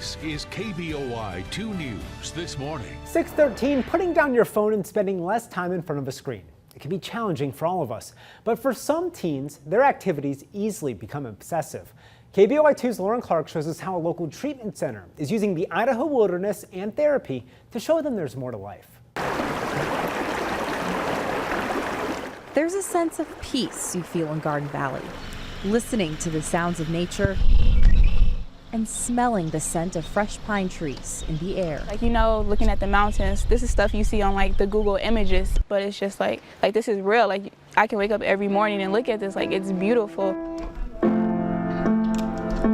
This is KBOI 2 News this morning. 6:13, putting down your phone and spending less time in front of a screen. It can be challenging for all of us, but for some teens, their activities easily become obsessive. KBOI 2's Lauren Clark shows us how a local treatment center is using the Idaho Wilderness and therapy to show them there's more to life. There's a sense of peace you feel in Garden Valley, listening to the sounds of nature and smelling the scent of fresh pine trees in the air. Like, you know, looking at the mountains, this is stuff you see on like the Google images, but it's just like this is real. Like, I can wake up every morning and look at this, like it's beautiful.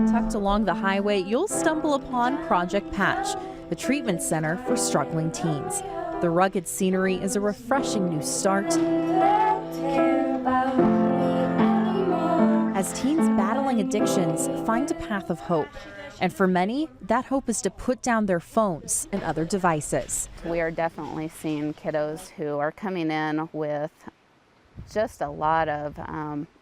Tucked along the highway, you'll stumble upon Project Patch, a treatment center for struggling teens. The rugged scenery is a refreshing new start as teens battling addictions find a path of hope. And for many, that hope is to put down their phones and other devices. We are definitely seeing kiddos who are coming in with just a lot of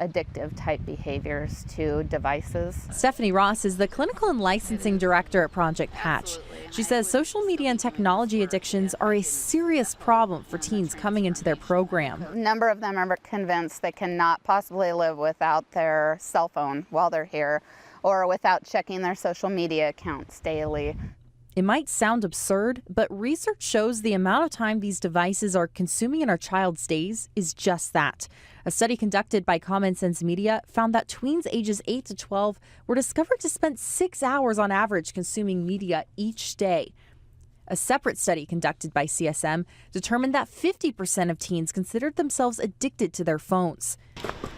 addictive type behaviors to devices. Stephanie Ross is the clinical and licensing director at Project Patch. She says social media and technology addictions are a serious problem for teens coming into their program. A number of them are convinced they cannot possibly live without their cell phone while they're here or without checking their social media accounts daily. It might sound absurd, but research shows the amount of time these devices are consuming in our child's days is just that. A study conducted by Common Sense Media found that tweens ages 8 to 12 were discovered to spend 6 hours on average consuming media each day. A separate study conducted by CSM determined that 50% of teens considered themselves addicted to their phones.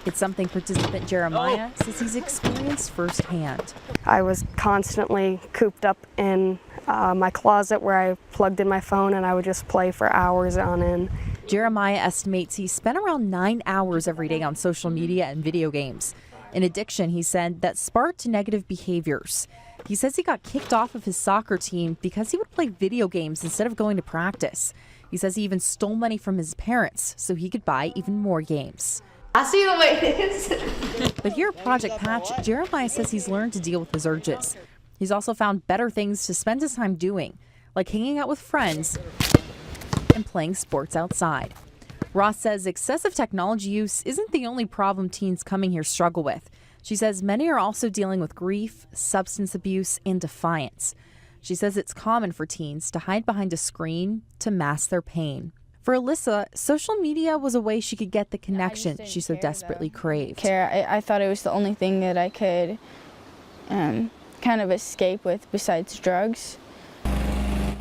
It's something participant Jeremiah says he's experienced firsthand. I was constantly cooped up in my closet where I plugged in my phone, and I would just play for hours on end. Jeremiah estimates he spent around 9 hours every day on social media and video games. An addiction, he said, that sparked negative behaviors. He says he got kicked off of his soccer team because he would play video games instead of going to practice. He says he even stole money from his parents so he could buy even more games. I see the way it is. But here at Project Patch, Jeremiah says he's learned to deal with his urges. He's also found better things to spend his time doing, like hanging out with friends and playing sports outside. Ross says excessive technology use isn't the only problem teens coming here struggle with. She says many are also dealing with grief, substance abuse, and defiance. She says it's common for teens to hide behind a screen to mask their pain. For Alyssa, social media was a way she could get the connection she so desperately craved. I thought it was the only thing that I could kind of escape with besides drugs.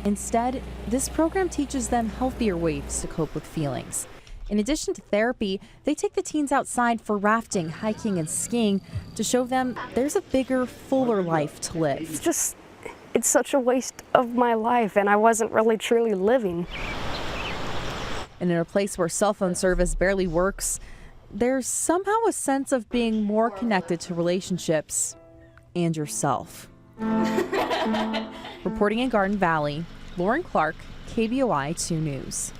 Instead, this program teaches them healthier ways to cope with feelings. In addition to therapy, they take the teens outside for rafting, hiking, and skiing to show them there's a bigger, fuller life to live. It's such a waste of my life, and I wasn't really truly living. And in a place where cell phone service barely works, there's somehow a sense of being more connected to relationships and yourself. Reporting in Garden Valley, Lauren Clark, KBOI 2 News.